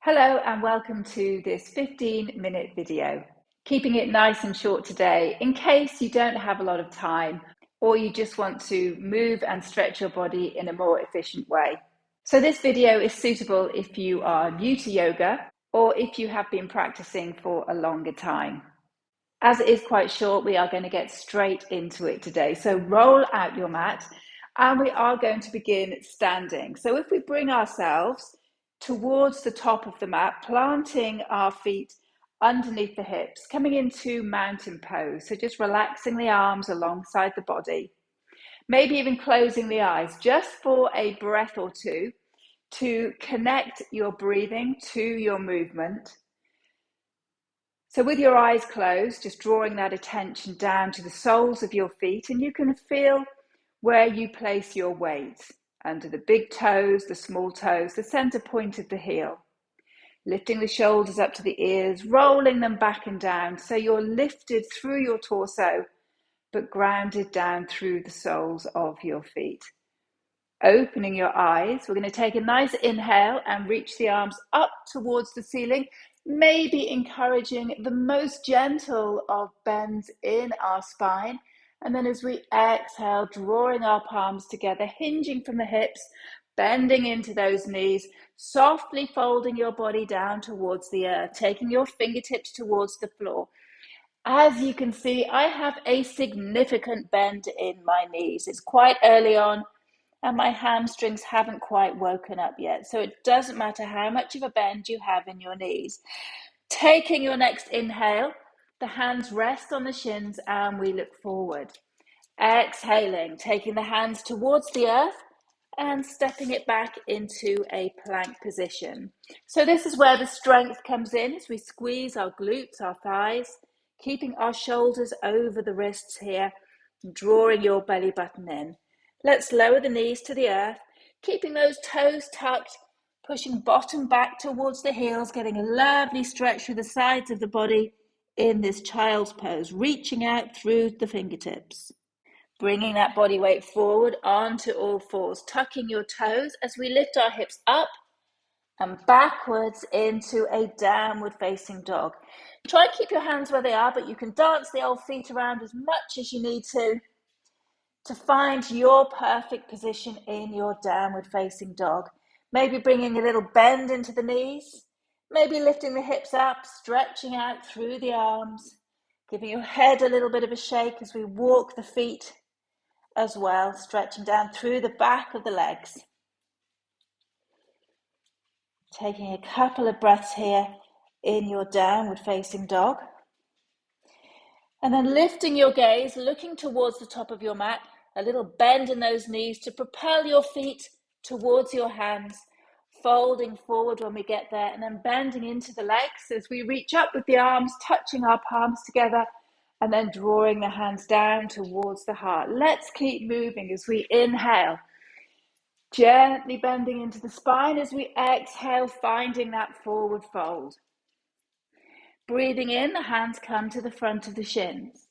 Hello and welcome to this 15-minute video. Keeping it nice and short today in case you don't have a lot of time or you just want to move and stretch your body in a more efficient way. So this video is suitable if you are new to yoga or if you have been practicing for a longer time. As it is quite short, we are going to get straight into it today. So roll out your mat and we are going to begin standing. So if we bring ourselves towards the top of the mat, planting our feet underneath the hips, coming into mountain pose. So just relaxing the arms alongside the body, maybe even closing the eyes just for a breath or two to connect your breathing to your movement. So with your eyes closed, just drawing that attention down to the soles of your feet, and you can feel where you place your weight under the big toes, the small toes, the center point of the heel. Lifting the shoulders up to the ears, rolling them back and down so you're lifted through your torso, but grounded down through the soles of your feet. Opening your eyes, we're going to take a nice inhale and reach the arms up towards the ceiling, maybe encouraging the most gentle of bends in our spine. And then as we exhale, drawing our palms together, hinging from the hips, bending into those knees, softly folding your body down towards the earth, taking your fingertips towards the floor. As you can see, I have a significant bend in my knees. It's quite early on, and my hamstrings haven't quite woken up yet. So it doesn't matter how much of a bend you have in your knees. Taking your next inhale, the hands rest on the shins and we look forward. Exhaling, taking the hands towards the earth and stepping it back into a plank position. So this is where the strength comes in as we squeeze our glutes, our thighs, keeping our shoulders over the wrists here, drawing your belly button in. Let's lower the knees to the earth, keeping those toes tucked, pushing bottom back towards the heels, getting a lovely stretch through the sides of the body in this child's pose, reaching out through the fingertips. Bringing that body weight forward onto all fours, tucking your toes as we lift our hips up and backwards into a downward facing dog. Try and keep your hands where they are, but you can dance the old feet around as much as you need to find your perfect position in your downward facing dog. Maybe bringing a little bend into the knees, maybe lifting the hips up, stretching out through the arms, giving your head a little bit of a shake as we walk the feet as well, stretching down through the back of the legs. Taking a couple of breaths here in your downward facing dog. And then lifting your gaze, looking towards the top of your mat, a little bend in those knees to propel your feet towards your hands, folding forward when we get there, and then bending into the legs as we reach up with the arms, touching our palms together, and then drawing the hands down towards the heart. Let's keep moving as we inhale, gently bending into the spine as we exhale, finding that forward fold. Breathing in, the hands come to the front of the shins.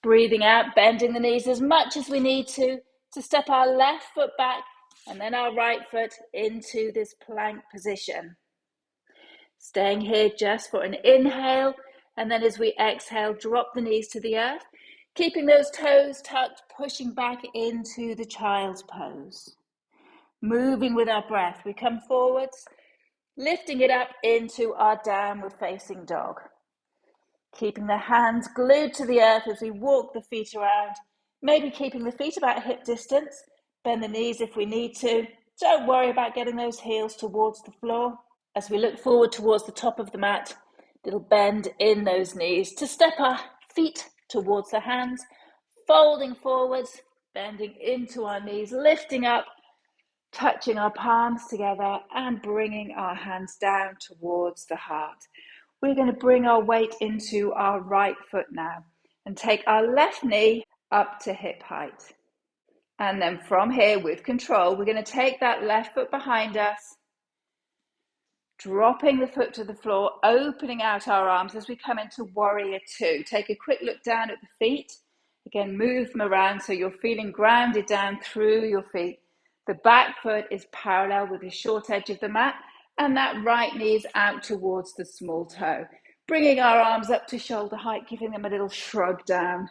Breathing out, bending the knees as much as we need to step our left foot back and then our right foot into this plank position. Staying here just for an inhale, and then as we exhale, drop the knees to the earth, keeping those toes tucked, pushing back into the child's pose. Moving with our breath, we come forwards, lifting it up into our downward facing dog. Keeping the hands glued to the earth as we walk the feet around, maybe keeping the feet about hip distance, bend the knees if we need to. Don't worry about getting those heels towards the floor. As we look forward towards the top of the mat, little bend in those knees to step our feet towards the hands, folding forwards, bending into our knees, lifting up, touching our palms together and bringing our hands down towards the heart. We're going to bring our weight into our right foot now and take our left knee up to hip height. And then from here, with control, we're going to take that left foot behind us, dropping the foot to the floor, opening out our arms as we come into warrior two. Take a quick look down at the feet. Again, move them around so you're feeling grounded down through your feet. The back foot is parallel with the short edge of the mat, And that right knee is out towards the small toe. Bringing our arms up to shoulder height, giving them a little shrug down.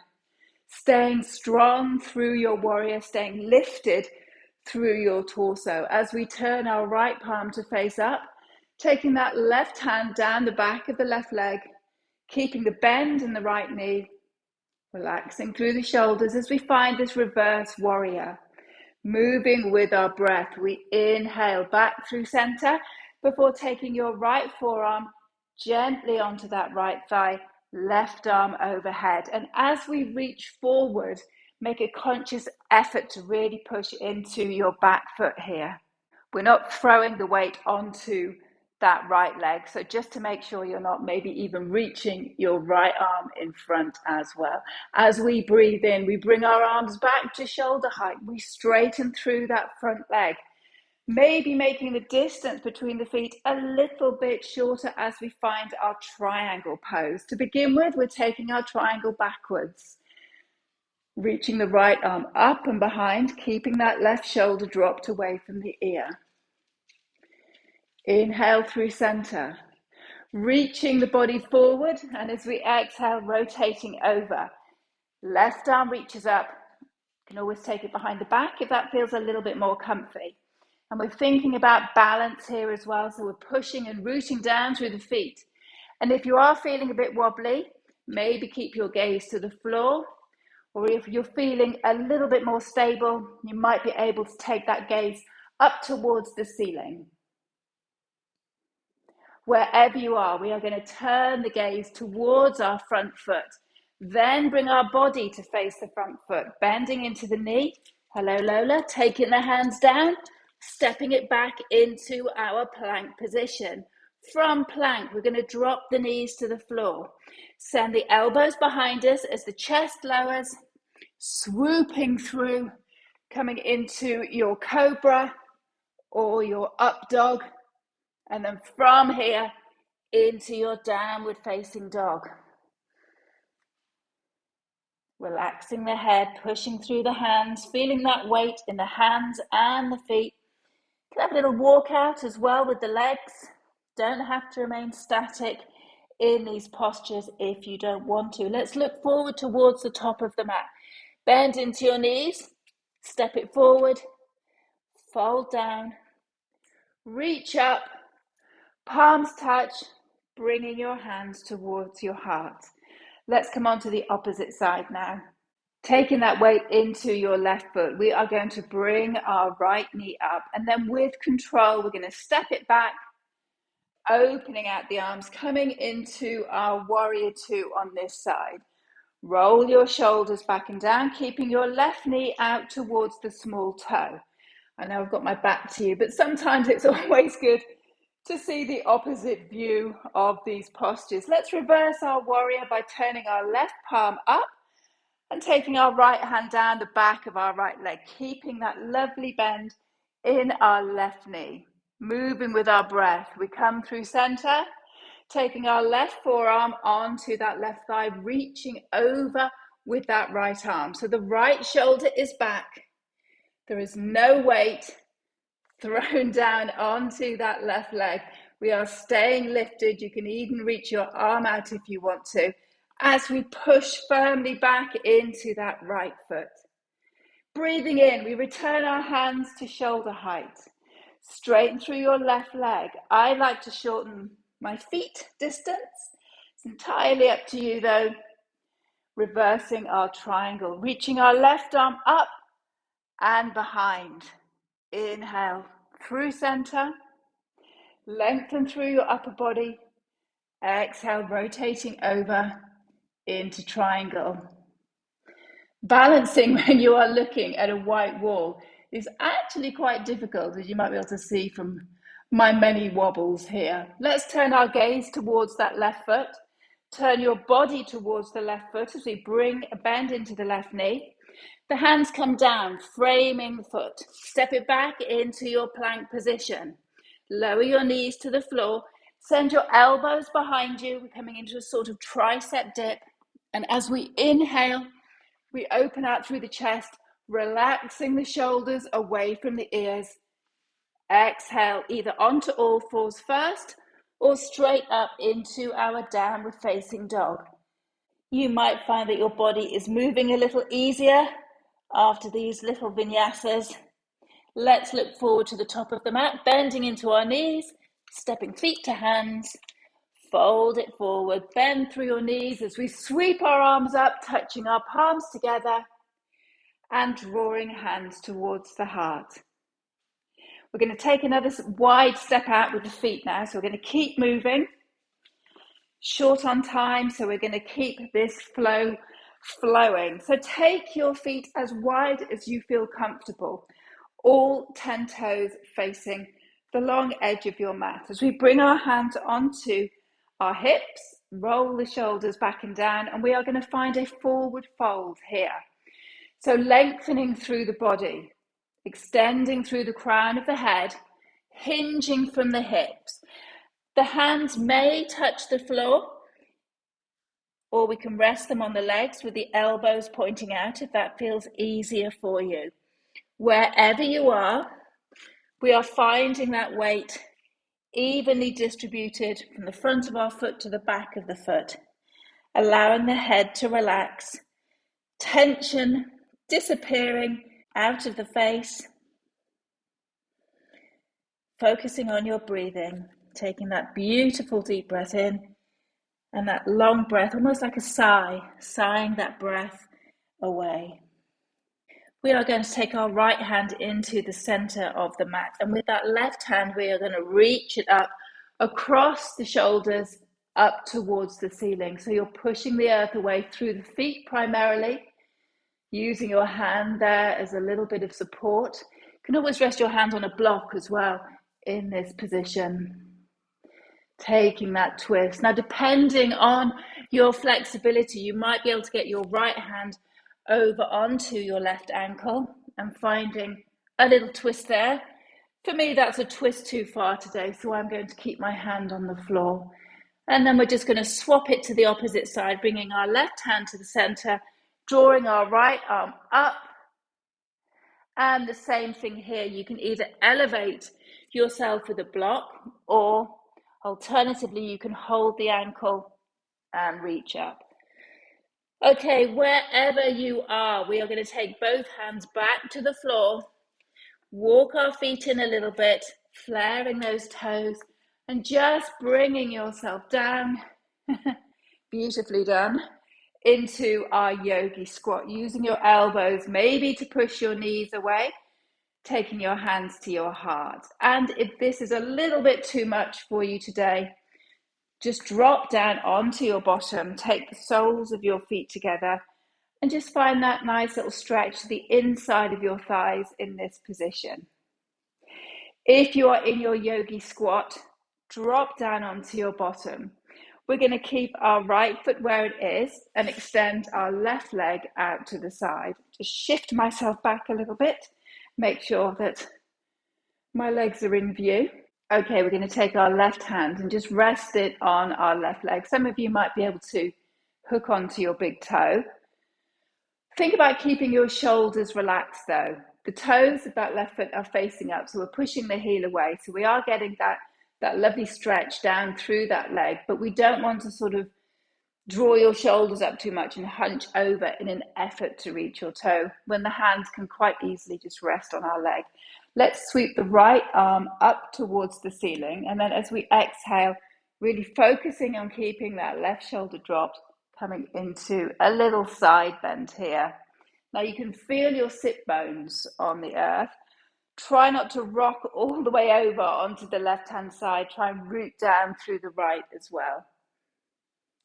Staying strong through your warrior, staying lifted through your torso. As we turn our right palm to face up, taking that left hand down the back of the left leg, keeping the bend in the right knee, relaxing through the shoulders as we find this reverse warrior. Moving with our breath, we inhale back through center before taking your right forearm gently onto that right thigh, left arm overhead. And as we reach forward, make a conscious effort to really push into your back foot here. We're not throwing the weight onto that right leg. So just to make sure you're not maybe even reaching your right arm in front as well. As we breathe in, we bring our arms back to shoulder height. We straighten through that front leg. Maybe making the distance between the feet a little bit shorter as we find our triangle pose. To begin with, we're taking our triangle backwards. Reaching the right arm up and behind, keeping that left shoulder dropped away from the ear. Inhale through center, reaching the body forward, and as we exhale, rotating over. Left arm reaches up. You can always take it behind the back if that feels a little bit more comfy. And we're thinking about balance here as well, so we're pushing and rooting down through the feet. And if you are feeling a bit wobbly, maybe keep your gaze to the floor, or if you're feeling a little bit more stable, you might be able to take that gaze up towards the ceiling. Wherever you are, we are going to turn the gaze towards our front foot. Then bring our body to face the front foot, bending into the knee. Hello, Lola. Taking the hands down, stepping it back into our plank position. From plank, we're going to drop the knees to the floor. Send the elbows behind us as the chest lowers, swooping through, coming into your cobra or your up dog. And then from here, into your downward facing dog. Relaxing the head, pushing through the hands, feeling that weight in the hands and the feet. You can have a little walk out as well with the legs. Don't have to remain static in these postures if you don't want to. Let's look forward towards the top of the mat. Bend into your knees, step it forward, fold down, reach up, palms touch, bringing your hands towards your heart. Let's come on to the opposite side now. Taking that weight into your left foot, we are going to bring our right knee up, and then with control, we're going to step it back, opening out the arms, coming into our warrior two on this side. Roll your shoulders back and down, keeping your left knee out towards the small toe. I know I've got my back to you, but sometimes it's always good to see the opposite view of these postures. Let's reverse our warrior by turning our left palm up and taking our right hand down the back of our right leg, keeping that lovely bend in our left knee. Moving with our breath, we come through center, taking our left forearm onto that left thigh, reaching over with that right arm. So the right shoulder is back. There is no weight thrown down onto that left leg. We are staying lifted. You can even reach your arm out if you want to, as we push firmly back into that right foot. Breathing in, we return our hands to shoulder height. Straighten through your left leg. I like to shorten my feet distance. It's entirely up to you though. Reversing our triangle, reaching our left arm up and behind. Inhale through center, lengthen through your upper body. Exhale, rotating over into triangle. Balancing when you are looking at a white wall is actually quite difficult, as you might be able to see from my many wobbles here. Let's turn our gaze towards that left foot. Turn your body towards the left foot as we bring a bend into the left knee. The hands come down, framing the foot. Step it back into your plank position. Lower your knees to the floor. Send your elbows behind you. We're coming into a sort of tricep dip. And as we inhale, we open out through the chest, relaxing the shoulders away from the ears. exhale either onto all fours first or straight up into our downward facing dog. You might find that your body is moving a little easier after these little vinyasas. Let's look forward to the top of the mat, bending into our knees, stepping feet to hands. Fold it forward, bend through your knees as we sweep our arms up, touching our palms together and drawing hands towards the heart. We're going to take another wide step out with the feet now. So we're going to keep moving, short on time. So we're going to keep this flow flowing. So take your feet as wide as you feel comfortable, all 10 toes facing the long edge of your mat. As we bring our hands onto our hips, roll the shoulders back and down, and we are going to find a forward fold here. So lengthening through the body, extending through the crown of the head, hinging from the hips. The hands may touch the floor, or we can rest them on the legs with the elbows pointing out if that feels easier for you. Wherever you are, we are finding that weight evenly distributed from the front of our foot to the back of the foot, allowing the head to relax, tension disappearing out of the face, focusing on your breathing, taking that beautiful deep breath in and that long breath, almost like a sigh, sighing that breath away. We are going to take our right hand into the center of the mat, and with that left hand we are going to reach it up across the shoulders up towards the ceiling. So you're pushing the earth away through the feet primarily, using your hand there as a little bit of support. You can always rest your hand on a block as well in this position. Taking that twist. Now, depending on your flexibility, you might be able to get your right hand over onto your left ankle and finding a little twist there. For me, that's a twist too far today, so I'm going to keep my hand on the floor. And then we're just going to swap it to the opposite side, bringing our left hand to the center, drawing our right arm up. And the same thing here, you can either elevate yourself with a block, or alternatively, you can hold the ankle and reach up. Okay, wherever you are, we are going to take both hands back to the floor, walk our feet in a little bit, flaring those toes, and just bringing yourself down, beautifully done, into our yogi squat, using your elbows maybe to push your knees away, taking your hands to your heart. And if this is a little bit too much for you today, just drop down onto your bottom, take the soles of your feet together, and just find that nice little stretch to the inside of your thighs in this position. If you are in your yogi squat, drop down onto your bottom. We're going to keep our right foot where it is and extend our left leg out to the side. Just shift myself back a little bit, make sure that my legs are in view. Okay, we're going to take our left hand and just rest it on our left leg. Some of you might be able to hook onto your big toe. Think about keeping your shoulders relaxed though. The toes of that left foot are facing up, so we're pushing the heel away. So we are getting that lovely stretch down through that leg, but we don't want to sort of draw your shoulders up too much and hunch over in an effort to reach your toe, when the hands can quite easily just rest on our leg. Let's sweep the right arm up towards the ceiling, and then as we exhale, really focusing on keeping that left shoulder dropped, coming into a little side bend here. Now you can feel your sit bones on the earth. Try not to rock all the way over onto the left-hand side. Try and root down through the right as well.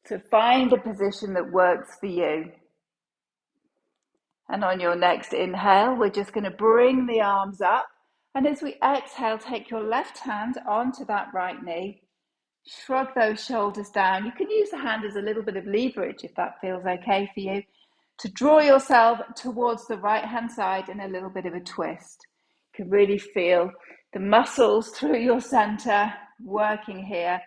So find a position that works for you. And on your next inhale, we're just going to bring the arms up. And as we exhale, take your left hand onto that right knee. Shrug those shoulders down. You can use the hand as a little bit of leverage if that feels okay for you, to draw yourself towards the right-hand side in a little bit of a twist. You can really feel the muscles through your center working here,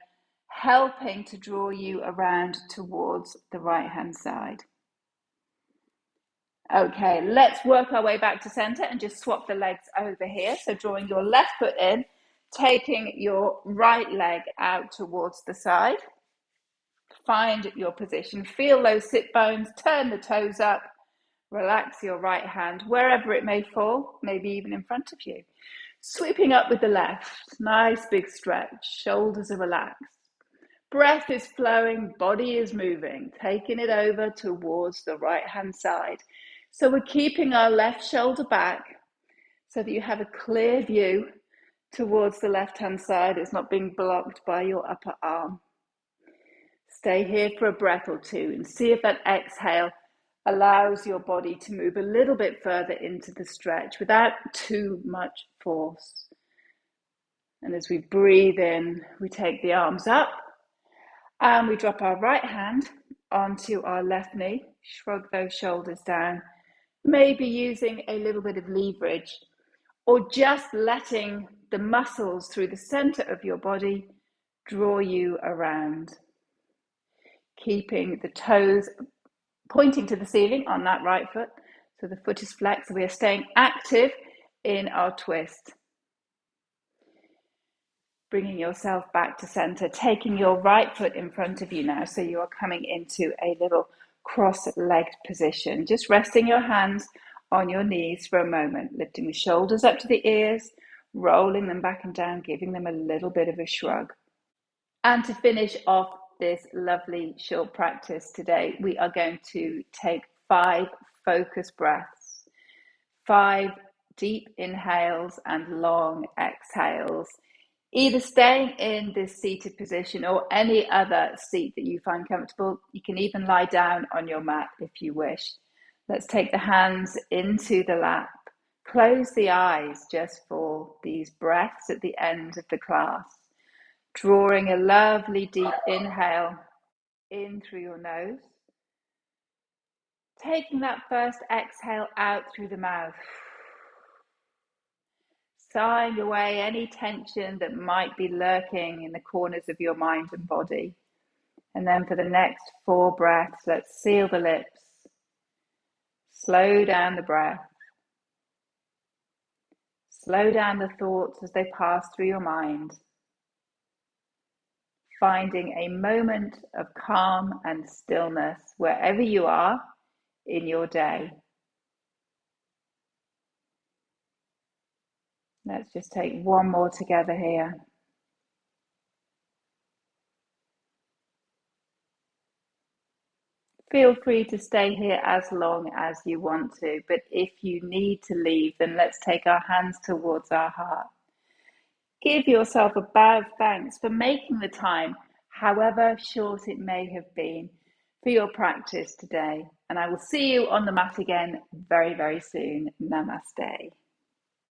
helping to draw you around towards the right-hand side. Okay, let's work our way back to center and just swap the legs over here. So drawing your left foot in, taking your right leg out towards the side. Find your position, feel those sit bones, turn the toes up, relax your right hand wherever it may fall, maybe even in front of you. Sweeping up with the left, nice big stretch, shoulders are relaxed. Breath is flowing, body is moving, taking it over towards the right hand side. So we're keeping our left shoulder back so that you have a clear view towards the left hand side. It's not being blocked by your upper arm. Stay here for a breath or two and see if that exhale allows your body to move a little bit further into the stretch without too much force. And as we breathe in, we take the arms up and we drop our right hand onto our left knee, shrug those shoulders down, maybe using a little bit of leverage or just letting the muscles through the center of your body draw you around. Keeping the toes pointing to the ceiling on that right foot, so the foot is flexed. So we are staying active in our twist. Bringing yourself back to center, taking your right foot in front of you now, so you are coming into a little cross-legged position. Just resting your hands on your knees for a moment, lifting the shoulders up to the ears, rolling them back and down, giving them a little bit of a shrug. And to finish off this lovely short practice today, we are going to take 5 focused breaths, 5 deep inhales and long exhales, either staying in this seated position or any other seat that you find comfortable. You can even lie down on your mat if you wish. Let's take the hands into the lap. Close the eyes just for these breaths at the end of the class. Drawing a lovely deep inhale in through your nose. Taking that first exhale out through the mouth. Sighing away any tension that might be lurking in the corners of your mind and body. And then for the next 4 breaths, let's seal the lips. Slow down the breath. Slow down the thoughts as they pass through your mind. Finding a moment of calm and stillness wherever you are in your day. Let's just take one more together here. Feel free to stay here as long as you want to, but if you need to leave, then let's take our hands towards our heart. Give yourself a bow of thanks for making the time, however short it may have been, for your practice today. And I will see you on the mat again very, very soon. Namaste.